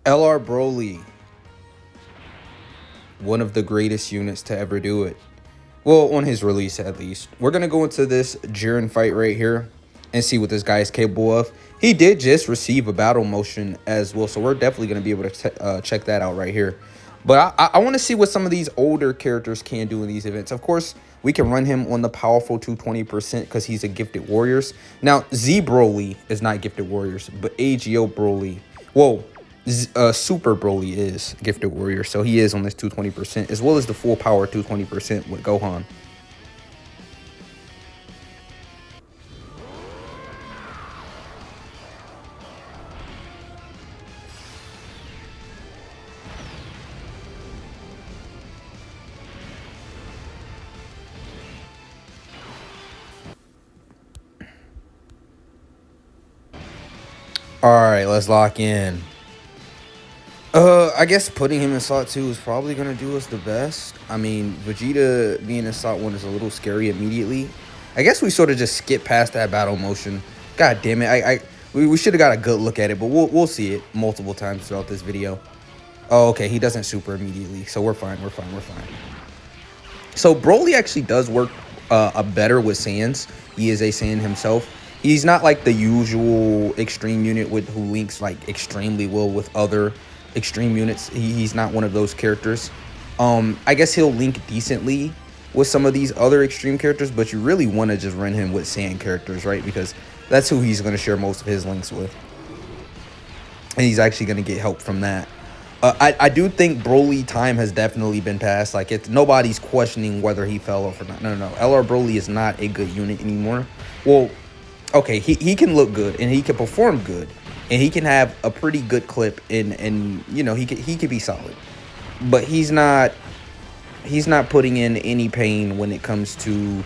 LR BROLY, one of the greatest units to ever do it. Well, on his release at least. We're going to go into this JIREN fight right here and see what this guy is capable of. He did just receive a battle motion as well, so we're definitely going to be able to check that out right here. But I want to see what some of these older characters can do in these events. Of course, we can run him on the powerful 220% because he's a gifted warriors. Now, Z BROLY is not gifted warriors, but AGL BROLY, well, Super BROLY is gifted warrior, so he is on this 220%, as well as the full power 220% with Gohan. All right, let's lock in. I guess putting him in slot 2 is probably going to do us the best. I mean, Vegeta being in slot 1 is a little scary immediately. I guess we sort of just skip past that battle motion. God damn it. We should have got a good look at it, but we'll see it multiple times throughout this video. Oh, okay. He doesn't super immediately, so we're fine. We're fine. We're fine. So BROLY actually does work better with Saiyans. He is a Saiyan himself. He's not like the usual extreme unit who links like extremely well with other extreme units. He's not one of those characters. I guess he'll link decently with some of these other extreme characters, but you really want to just run him with Saiyan characters, right? Because that's who he's going to share most of his links with. And he's actually going to get help from that. I do think BROLY time has definitely been passed. Like, nobody's questioning whether he fell off or not. No. LR BROLY is not a good unit anymore. Well, okay, he can look good and he can perform good and he can have a pretty good clip and you know, he could be solid. But he's not putting in any pain when it comes to,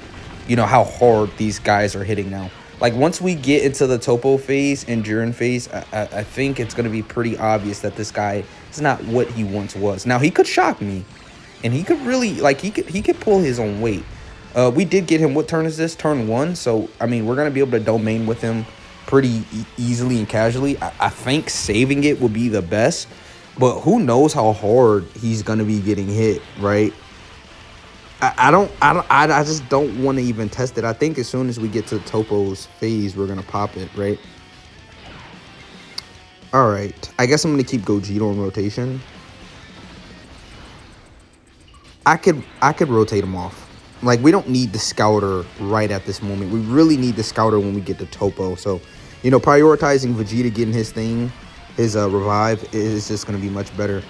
you know, how hard these guys are hitting now. Like, once we get into the Topo phase and JIREN phase, I think it's going to be pretty obvious that this guy is not what he once was. Now, he could shock me, and he could really, like, he could pull his own weight. We did get him, what turn is this? Turn 1. So, I mean, we're going to be able to domain with him pretty easily and casually. I think saving it would be the best, but who knows how hard he's going to be getting hit, right? I just don't want to even test it. I think as soon as we get to Topo's phase, we're gonna pop it, right? All right. I guess I'm gonna keep Gogeta on rotation. I could rotate him off. Like, we don't need the Scouter right at this moment. We really need the Scouter when we get to Topo. So, you know, prioritizing Vegeta getting his thing, his revive, is just gonna be much better.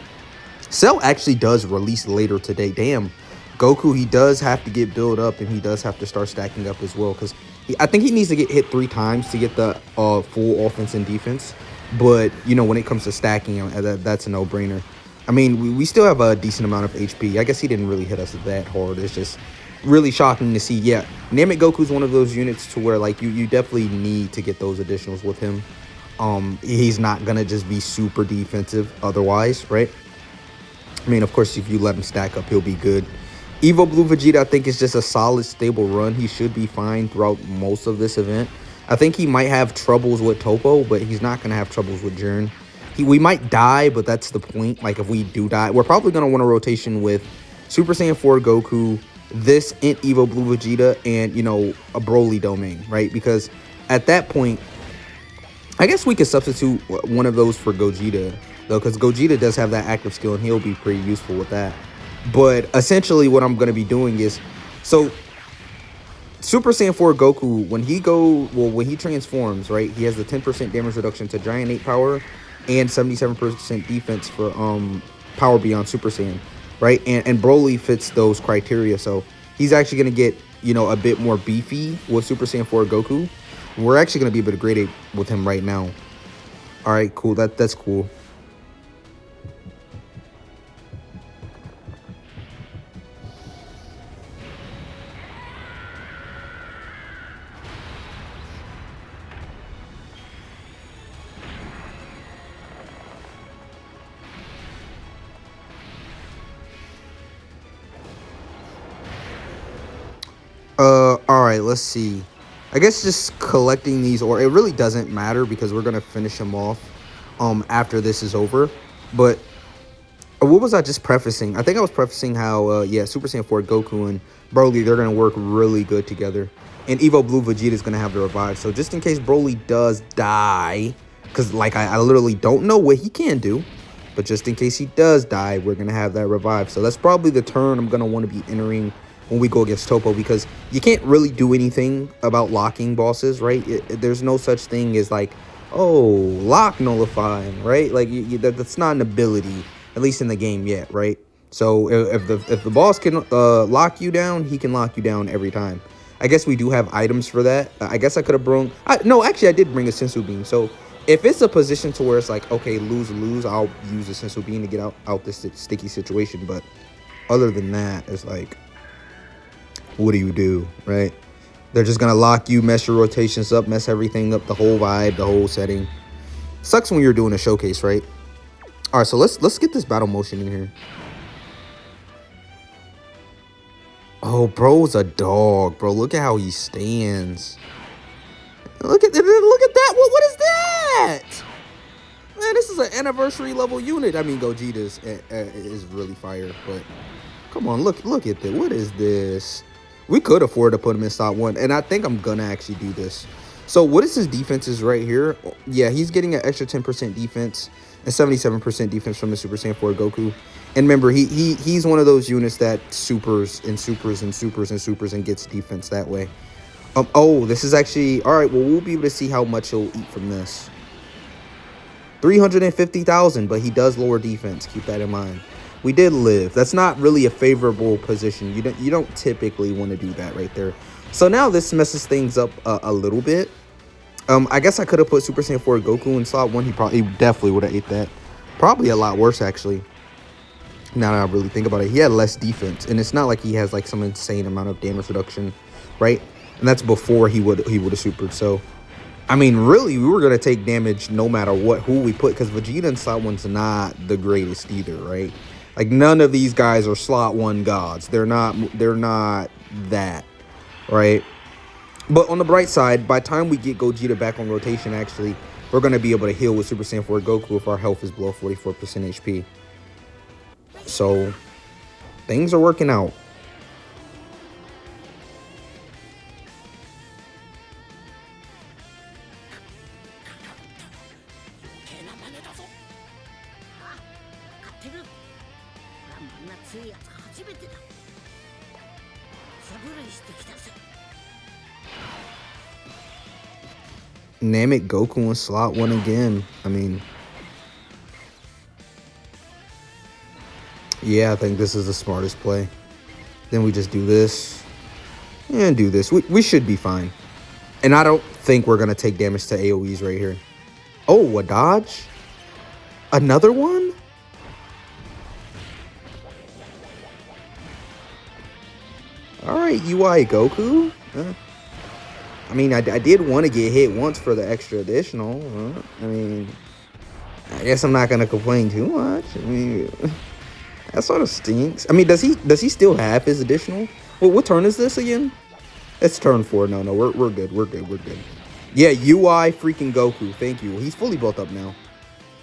Cell actually does release later today. Damn. Goku, he does have to get built up, and he does have to start stacking up as well, because I think he needs to get hit 3 times to get the full offense and defense. But, you know, when it comes to stacking, that's a no-brainer. I mean, we still have a decent amount of HP. I guess he didn't really hit us that hard. It's just really shocking to see. Yeah, Namek Goku's one of those units to where, like, you definitely need to get those additionals with him. He's not going to just be super defensive otherwise, right? I mean, of course, if you let him stack up, he'll be good. Evo Blue Vegeta, I think, is just a solid, stable run. He should be fine throughout most of this event. I think he might have troubles with Topo, but he's not going to have troubles with JIREN. We might die, but that's the point. Like, if we do die, we're probably going to want a rotation with Super Saiyan 4 Goku, this Int Evo Blue Vegeta, and, you know, a BROLY domain, right? Because at that point, I guess we could substitute one of those for Gogeta, though, because Gogeta does have that active skill, and he'll be pretty useful with that. But essentially what I'm going to be doing is, so Super Saiyan 4 Goku, when he transforms, right, he has the 10% damage reduction to Giant 8 power and 77% defense for power beyond Super Saiyan, right? And BROLY fits those criteria, so he's actually going to get, you know, a bit more beefy with Super Saiyan 4 Goku. We're actually going to be able to grade it with him right now. All right, cool. That's cool. All right, let's see. I guess just collecting these, or it really doesn't matter because we're gonna finish him off after this is over. But what was I just prefacing? I think I was prefacing how, yeah, Super Saiyan 4 Goku and Broly, they're going to work really good together. And Evo Blue Vegeta is going to have the revive. So just in case Broly does die, because, like, I literally don't know what he can do. But just in case he does die, we're going to have that revive. So that's probably the turn I'm going to want to be entering when we go against Topo. Because you can't really do anything about locking bosses, right? There's no such thing as, like, oh, lock nullifying, right? Like, that's not an ability, at least in the game yet, right? So if the boss can lock you down, he can lock you down every time. I guess we do have items for that. I guess I could have brought... no, actually, I did bring a Sensu Bean. So if it's a position to where it's like, okay, lose, I'll use a Sensu Bean to get out this sticky situation. But other than that, it's like, what do you do, right? They're just going to lock you, mess your rotations up, mess everything up, the whole vibe, the whole setting. Sucks when you're doing a showcase, right? All right, so let's get this battle motion in here. Oh, bro's a dog, bro. Look at how he stands. Look at that. What is that? Man, this is an anniversary level unit. I mean, Gogeta is really fire, but come on, look at that. What is this? We could afford to put him in slot 1, and I think I'm gonna actually do this. So what is his defenses right here? Yeah, he's getting an extra 10% defense and 77% defense from the Super Saiyan 4 Goku. And remember, he's one of those units that supers and gets defense that way. Oh, this is actually all right. Well, we'll be able to see how much he'll eat from this. 350,000, but he does lower defense. Keep that in mind. We did live. That's not really a favorable position. You don't typically want to do that right there. So now this messes things up a little bit. I guess I could have put Super Saiyan 4 Goku in slot 1. He definitely would have ate that. Probably a lot worse, actually. Now that I really think about it, he had less defense, and it's not like he has like some insane amount of damage reduction, right? And that's before he would have supered. So, I mean, really, we were gonna take damage no matter who we put, because Vegeta in slot 1's not the greatest either, right? Like, none of these guys are slot 1 gods. They're not that, right? But on the bright side, by the time we get Gogeta back on rotation, actually, we're going to be able to heal with Super Saiyan 4 Goku if our health is below 44% HP. So, things are working out. Namek Goku in slot 1 again. I mean, yeah, I think this is the smartest play. Then we just do this and do this. We should be fine. And I don't think we're going to take damage to AoEs right here. Oh, a dodge? Another one? All right, UI Goku. I mean, I did want to get hit once for the extra additional. I mean, I guess I'm not going to complain too much. I mean, that sort of stinks. I mean, does he still have his additional? Well, what turn is this again? It's turn 4. No, we're good. We're good. Yeah, UI freaking Goku. Thank you. He's fully built up now.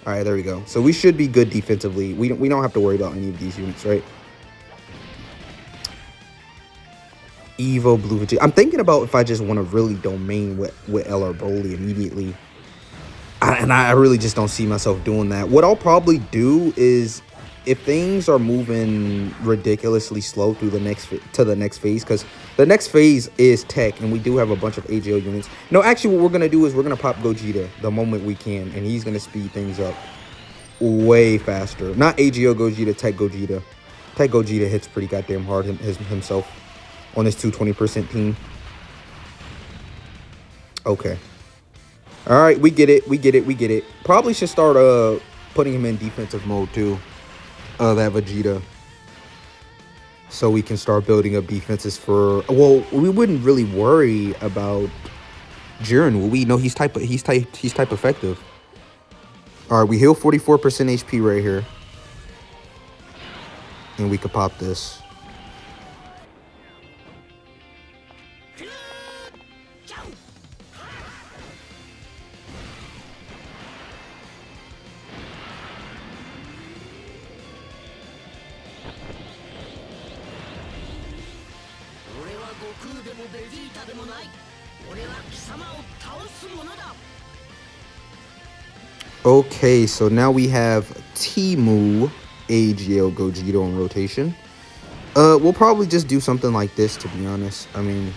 All right, there we go. So we should be good defensively. We don't have to worry about any of these units, right? Evo Blue Vegeta. I'm thinking about if I just want to really domain with LR Broly immediately. And I really just don't see myself doing that. What I'll probably do is, if things are moving ridiculously slow through the next phase, because the next phase is tech, and we do have a bunch of AGL units. No, actually, what we're going to do is we're going to pop Gogeta the moment we can, and he's going to speed things up way faster. Not AGL Gogeta, Tech Gogeta. Tech Gogeta hits pretty goddamn hard himself on his 220% team. Okay. All right, we get it. Probably should start putting him in defensive mode too. That Vegeta. So we can start building up defenses for, well, we wouldn't really worry about JIREN, will we? No, he's type effective. All right, we heal 44% HP right here. And we could pop this. Okay, so now we have Timu AGL Gogeta on rotation. We'll probably just do something like this, to be honest. I mean,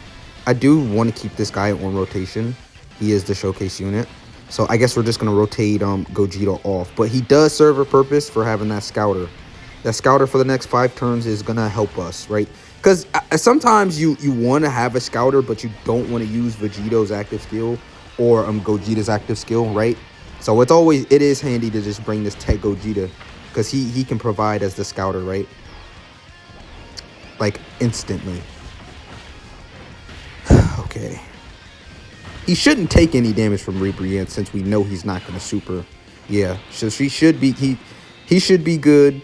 I do want to keep this guy on rotation. He is the showcase unit. So I guess we're just going to rotate Gogeta off. But he does serve a purpose for having that scouter. That scouter for the next 5 turns is going to help us, right? Because sometimes you want to have a scouter, but you don't want to use Vegeto's active skill or Gogeta's active skill, right? So it is handy to just bring this Tech Gogeta because he can provide as the scouter, right? Like instantly. Okay. He shouldn't take any damage from Reaper since we know he's not going to super. Yeah, so he should be good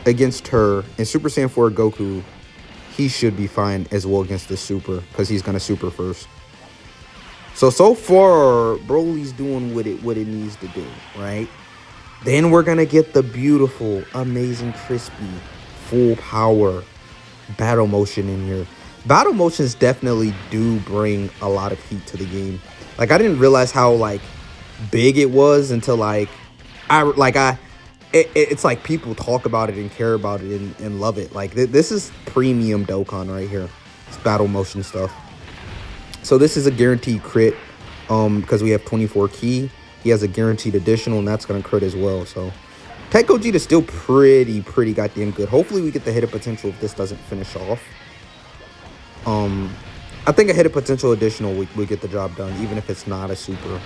against her. And Super Saiyan 4 Goku, he should be fine as well against the super because he's going to super first. So far, Broly's doing what it needs to do, right? Then we're going to get the beautiful, amazing, crispy, full power battle motion in here. Battle motions definitely do bring a lot of heat to the game. Like, I didn't realize how, like, big it was until, like, it's like people talk about it and care about it and love it. Like, this is premium Dokkan right here. It's battle motion stuff. So this is a guaranteed crit because we have 24 key. He has a guaranteed additional, and that's going to crit as well. So Tech Gogeta is still pretty goddamn good. Hopefully we get the hit of potential if this doesn't finish off. I think a hit of potential additional we get the job done, even if it's not a super.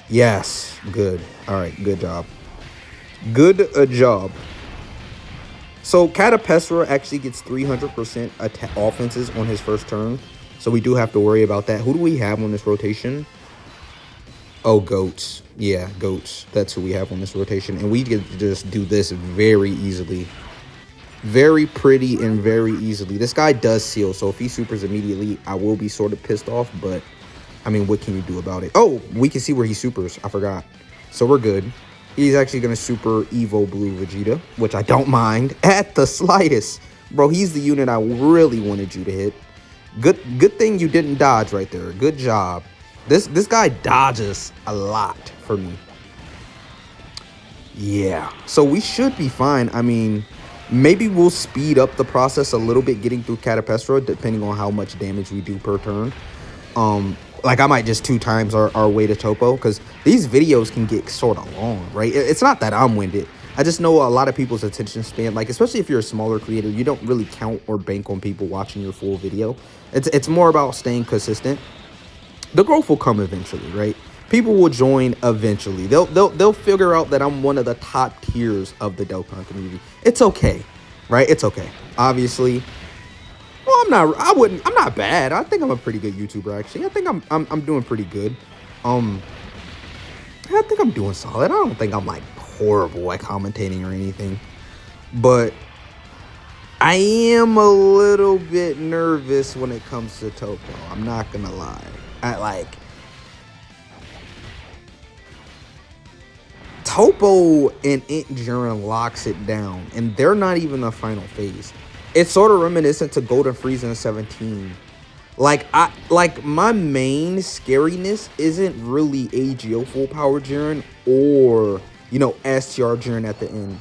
Yes, good. All right, good job. Good job. So Catapesra actually gets 300% offenses on his first turn. So we do have to worry about that. Who do we have on this rotation? Oh, Goats. Yeah, Goats. That's who we have on this rotation. And we get to just do this very easily. Very pretty and very easily. This guy does seal. So if he supers immediately, I will be sort of pissed off. But, I mean, what can you do about it? Oh, we can see where he supers. I forgot. So we're good. He's actually going to super Evo Blue Vegeta, which I don't mind at the slightest. Bro, he's the unit I really wanted you to hit. Good thing you didn't dodge right there. Good job. This guy dodges a lot for me. Yeah. So we should be fine. I mean, maybe we'll speed up the process a little bit getting through Catapesra, depending on how much damage we do per turn. Like, I might just 2 times our way to Topo, because these videos can get sort of long, right? It's not that I'm winded. I just know a lot of people's attention span, like, especially if you're a smaller creator, you don't really count or bank on people watching your full video. It's more about staying consistent. The growth will come eventually, right? People will join eventually. They'll figure out that I'm one of the top tiers of the Dokkan community. It's okay, right? It's okay. Obviously, well, I'm not bad. I think I'm a pretty good YouTuber, actually. I think I'm doing pretty good. I think I'm doing solid. I don't think I'm like horrible at commentating or anything, but I am a little bit nervous when it comes to Topo. I'm not gonna lie. Topo and JIREN locks it down, and they're not even the final phase. It's sort of reminiscent to Golden Frieza in 17. Like my main scariness isn't really AGL full power JIREN or, you know, STR JIREN at the end.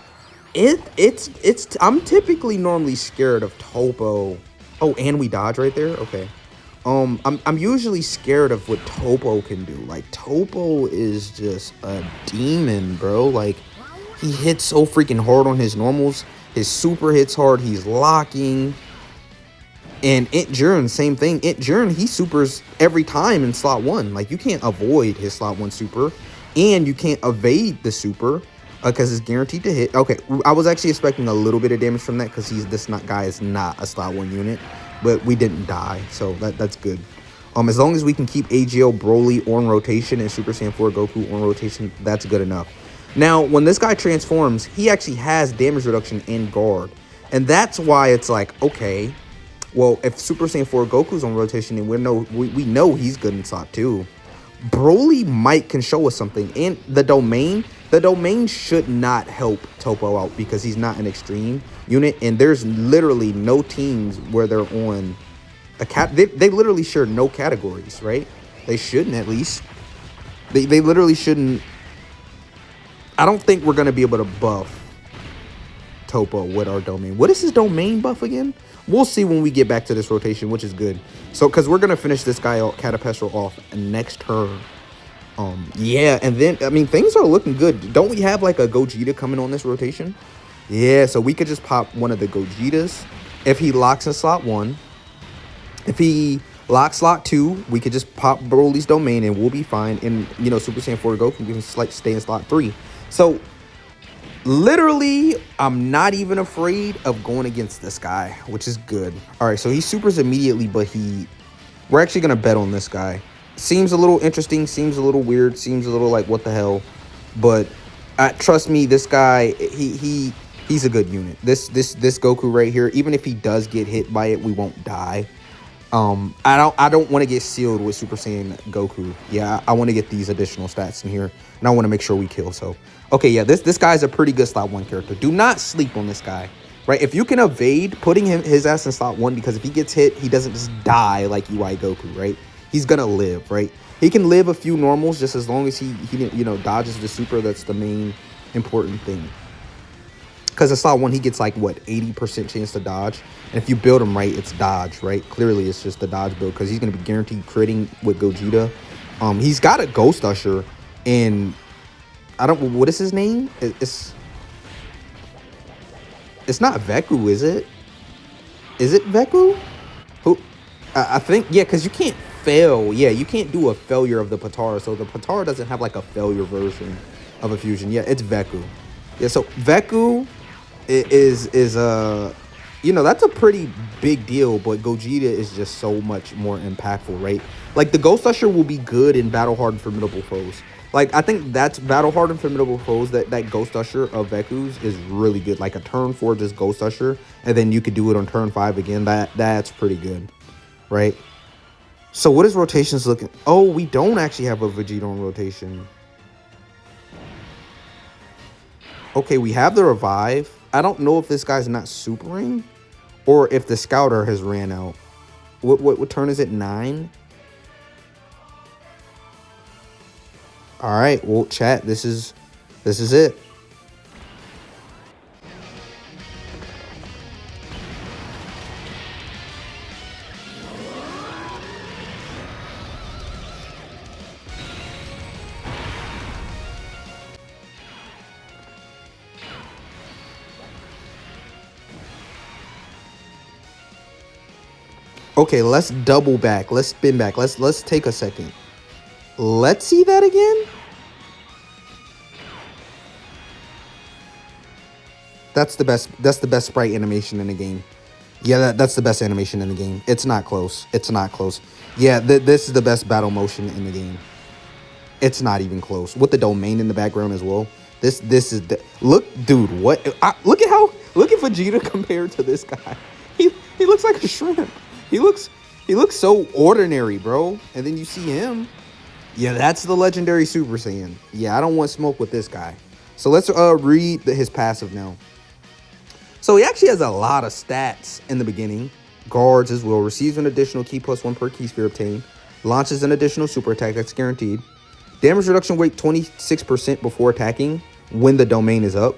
I'm typically normally scared of Topo. Oh, and we dodge right there? Okay. I'm usually scared of what Topo can do. Like, Topo is just a demon, bro. Like, he hits so freaking hard on his normals. His super hits hard. He's locking. And JIREN, same thing. JIREN, he supers every time in slot 1. Like, you can't avoid his slot 1 super. And you can't evade the super because it's guaranteed to hit. Okay, I was actually expecting a little bit of damage from that because this guy is not a slot 1 unit. But we didn't die, so that's good. As long as we can keep AGL Broly on rotation and Super Saiyan 4 Goku on rotation, that's good enough. Now, when this guy transforms, he actually has damage reduction and guard. And that's why it's like, okay, well, if Super Saiyan 4 Goku's on rotation and we know he's good in slot 2, Broly can show us something. And the domain should not help Topo out because he's not an extreme unit, and there's literally no teams where they're on They literally share no categories, right? They shouldn't, at least. They literally shouldn't. I don't think we're gonna be able to buff Topo with our domain. What is his domain buff again? We'll see when we get back to this rotation, which is good. So, because we're gonna finish this guy Catapestral off next turn. Yeah, and then I mean things are looking good. Don't we have like a Gogeta coming on this rotation? Yeah, so we could just pop one of the Gogetas if he locks in slot 1. If he locks slot 2, we could just pop Broly's domain and we'll be fine. And you know, Super Saiyan 4 Goku can stay in slot 3. So literally, I'm not even afraid of going against this guy, which is good. All right, so he supers immediately, but we're actually gonna bet on this guy. Seems a little interesting, seems a little weird, seems a little like what the hell, but trust me, this guy, he's a good unit. This Goku right here, even if he does get hit by it, we won't die. I don't want to get sealed with Super Saiyan Goku. Yeah, I want to get these additional stats in here, and I want to make sure we kill. So, okay, yeah, this guy's a pretty good slot 1 character. Do not sleep on this guy, right? If you can evade putting his ass in slot 1, because if he gets hit, he doesn't just die like UI Goku, right? He's gonna live, right? He can live a few normals just as long as he you know, dodges the super. That's the main important thing. Because in slot 1, he gets like, what, 80% chance to dodge. And if you build him right, it's dodge, right? Clearly, it's just the dodge build because he's going to be guaranteed critting with Gogeta. He's got a Ghost Usher. And I don't... What is his name? It's not Veku, is it? Is it Veku? Who? I think... Yeah, because you can't fail. Yeah, you can't do a failure of the Potara. So the Potara doesn't have like a failure version of a fusion. Yeah, it's Veku. Yeah, so Veku is you know, that's a pretty big deal, but Gogeta is just so much more impactful, right? Like the Ghost Usher will be good in battle hard and formidable foes. Like I think that's battle hard and formidable foes, that Ghost Usher of Veku's is really good. Like a turn 4 just Ghost Usher, and then you could do it on turn 5 again. That's pretty good, right? So what is rotations looking? Oh, we don't actually have a Vegeta on rotation. Okay, we have the revive. I don't know if this guy's not supering or if the scouter has ran out. What turn is it? 9? All right, well, chat, this is it. Okay, let's double back. Let's spin back. Let's take a second. Let's see that again. That's the best sprite animation in the game. Yeah, that's the best animation in the game. It's not close. It's not close. Yeah, this is the best battle motion in the game. It's not even close. With the domain in the background as well. This is the look, dude. What? Look at Vegeta compared to this guy. He looks like a shrimp. He looks so ordinary, bro. And then you see him. Yeah, that's the legendary Super Saiyan. Yeah, I don't want smoke with this guy. So let's read his passive now. So he actually has a lot of stats in the beginning. Guards as well. Receives an additional key +1 per key sphere obtained. Launches an additional super attack that's guaranteed. Damage reduction rate 26% before attacking when the domain is up.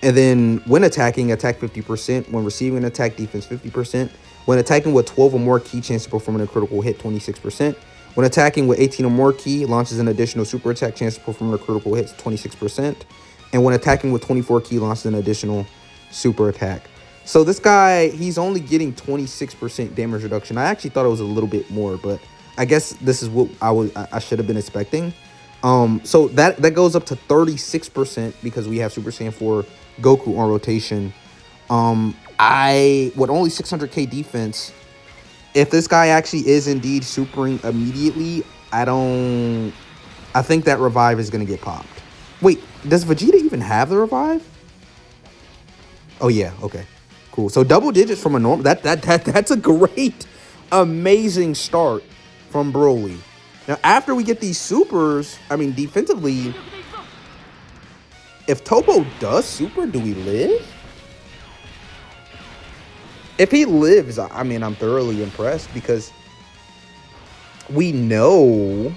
And then when attacking, attack 50%. When receiving an attack, defense 50%. When attacking with 12 or more key, chance of performing a critical hit 26%. When attacking with 18 or more key, launches an additional super attack, chance of performing a critical hit 26%. And when attacking with 24 key, launches an additional super attack. So this guy, he's only getting 26% damage reduction. I actually thought it was a little bit more, but I guess this is what I should have been expecting. So that goes up to 36% because we have Super Saiyan 4 Goku on rotation. With only 600k defense, if this guy actually is indeed supering immediately, I think that revive is gonna get popped. Wait, does Vegeta even have the revive? Oh yeah, okay, cool. So double digits from a normal, that's a great, amazing start from Broly. Now after we get these supers, I mean defensively, if Topo does super, do we live? If he lives, I mean, I'm thoroughly impressed because we know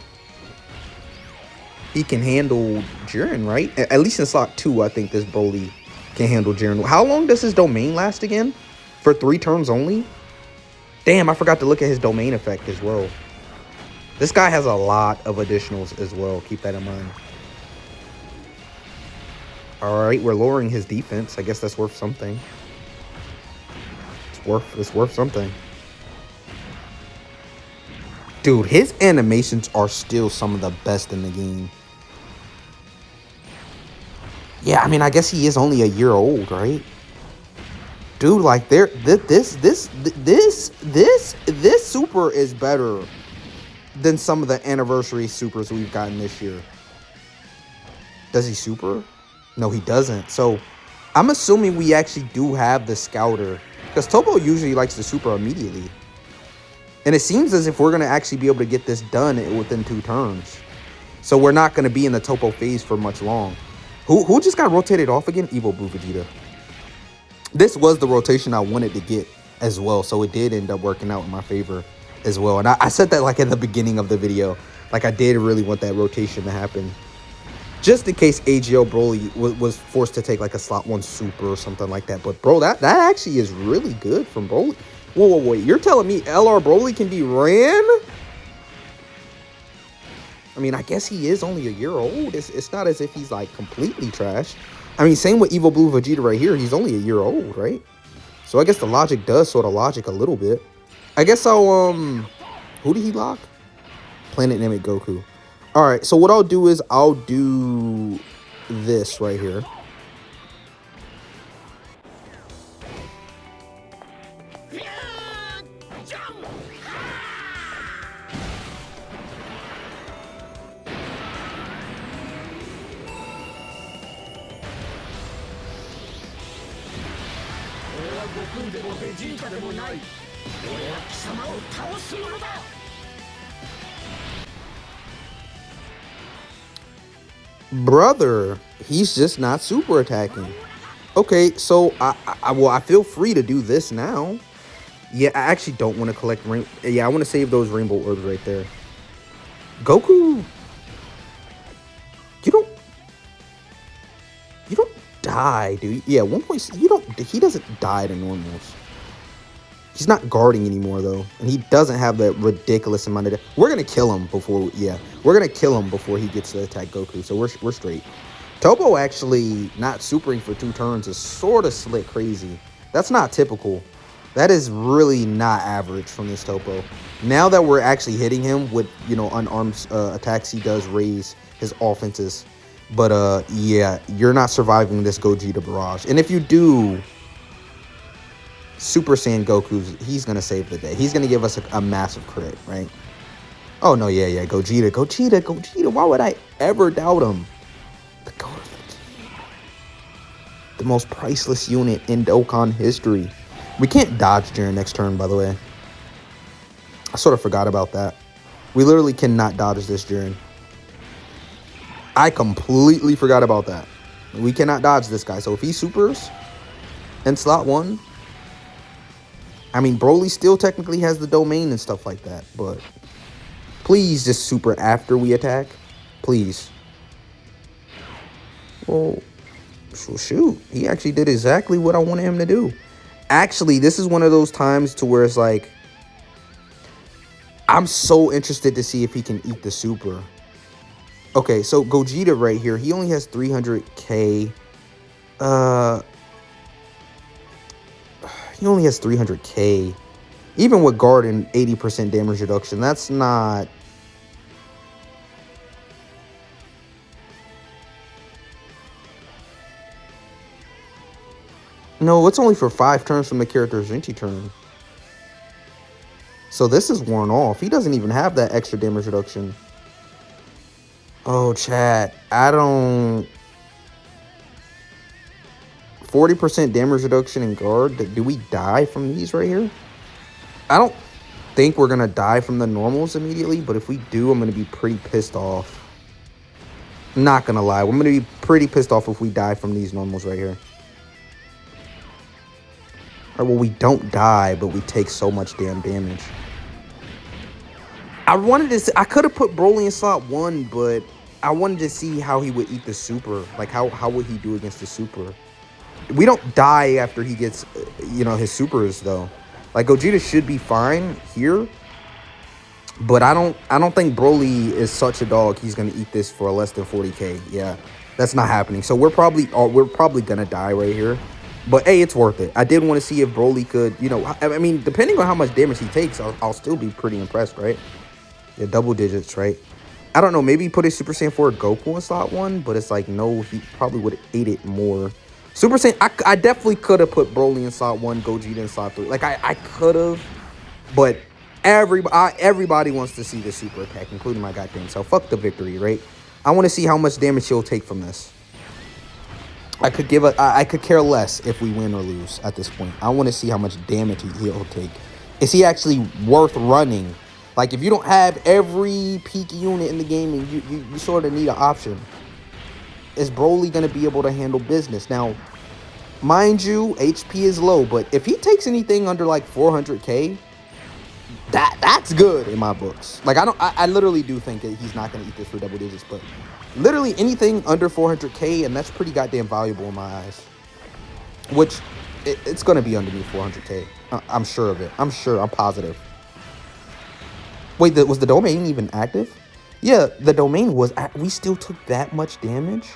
he can handle JIREN, right? At least in slot 2, I think this BROLY can handle JIREN. How long does his domain last again? For 3 turns only? Damn, I forgot to look at his domain effect as well. This guy has a lot of additionals as well. Keep that in mind. All right, we're lowering his defense. I guess that's worth something. It's worth something. Dude, his animations are still some of the best in the game. Yeah, I mean, I guess he is only a year old, right? Dude, like this super is better than some of the anniversary supers we've gotten this year. Does he super? No, he doesn't. So I'm assuming we actually do have the scouter, because Topo usually likes the super immediately. And it seems as if we're going to actually be able to get this done within 2 turns. So we're not going to be in the Topo phase for much long. Who just got rotated off again? Evo Blue Vegeta. This was the rotation I wanted to get as well. So it did end up working out in my favor as well. And I said that like at the beginning of the video. Like I did really want that rotation to happen. Just in case AGL BROLY was forced to take like a slot 1 super or something like that. But bro, that actually is really good from BROLY. Whoa, wait. You're telling me LR BROLY can be ran? I mean, I guess he is only a year old. It's not as if he's like completely trash. I mean, same with Evo Blue Vegeta right here. He's only a year old, right? So I guess the logic does sort of logic a little bit. I guess I'll, who did he lock? Planet Namek Goku. All right, so what I'll do is I'll do this right here. Brother, he's just not super attacking. Okay, so I feel free to do this now. Yeah, I actually don't want to collect I want to save those rainbow orbs right there. Goku, you don't die, dude. Yeah, 1 point. He doesn't die to normals. He's not guarding anymore though, and he doesn't have that ridiculous amount of. We're gonna kill him before. Yeah, we're gonna kill him before he gets to attack Goku. So we're straight. Topo actually not supering for 2 turns is sort of slick crazy. That's not typical. That is really not average from this Topo. Now that we're actually hitting him with, you know, unarmed attacks, he does raise his offenses. But yeah, you're not surviving this Gogeta barrage. And if you do Super Saiyan Goku, he's going to save the day. He's going to give us a massive crit, right? Oh, no, yeah, Gogeta. Why would I ever doubt him? The most priceless unit in Dokkan history. We can't dodge during next turn, by the way. I sort of forgot about that. We literally cannot dodge this JIREN. I completely forgot about that. We cannot dodge this guy. So if he supers in slot 1, I mean, BROLY still technically has the domain and stuff like that. But please just super after we attack. Please. Well, shoot. He actually did exactly what I wanted him to do. Actually, this is one of those times to where it's like, I'm so interested to see if he can eat the super. Okay, so Gogeta right here, he only has 300k. He only has 300k. Even with guard and 80% damage reduction, that's not... No, it's only for 5 turns from the character's Zenchi turn. So this is worn off. He doesn't even have that extra damage reduction. Oh, chat. I don't... 40% damage reduction in guard. Do we die from these right here? I don't think we're going to die from the normals immediately. But if we do, I'm going to be pretty pissed off. I'm not going to lie. I'm going to be pretty pissed off if we die from these normals right here. Or, well, we don't die, but we take so much damn damage. I wanted to. I could have put Broly in slot 1, but I wanted to see how he would eat the super. Like, how would he do against the super? We don't die after he gets, you know, his supers, though. Like, Gogeta should be fine here. But I don't think Broly is such a dog. He's going to eat this for less than 40k. Yeah, that's not happening. So we're probably going to die right here. But, hey, it's worth it. I did want to see if Broly could, you know, I mean, depending on how much damage he takes, I'll still be pretty impressed, right? Yeah, double digits, right? I don't know. Maybe put a Super Saiyan 4 Goku in slot 1, but it's like, no, he probably would have ate it more. Super Saiyan, I definitely could have put Broly in slot 1, Gogeta in slot 3. Like, I could have, but everybody wants to see the super attack, including my goddamn self. Fuck the victory, right? I want to see how much damage he'll take from this. I could care less if we win or lose at this point. I want to see how much damage he'll take. Is he actually worth running? Like, if you don't have every peak unit in the game and you sort of need an option, is Broly going to be able to handle business? Now, mind you, HP is low, but if he takes anything under like 400k, that's good in my books. Like, I literally do think that he's not going to eat this for double digits, but literally anything under 400k, and that's pretty goddamn valuable in my eyes. Which, it's going to be underneath 400k. I'm sure of it. I'm positive. Wait, was the domain even active? Yeah, the domain was. We still took that much damage?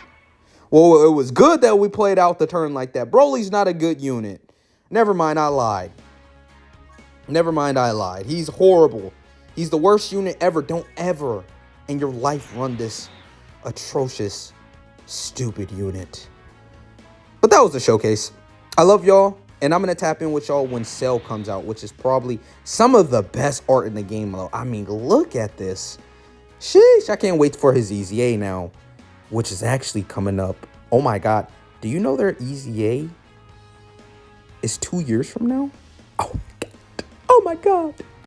Well, it was good that we played out the turn like that. Broly's not a good unit. Never mind, I lied. He's horrible. He's the worst unit ever. Don't ever in your life run this atrocious, stupid unit. But that was the showcase. I love y'all. And I'm going to tap in with y'all when Cell comes out, which is probably some of the best art in the game, though. I mean, look at this. Sheesh, I can't wait for his EZA now, which is actually coming up. Oh, my God. Do you know their EZA is 2 years from now? Oh, my God.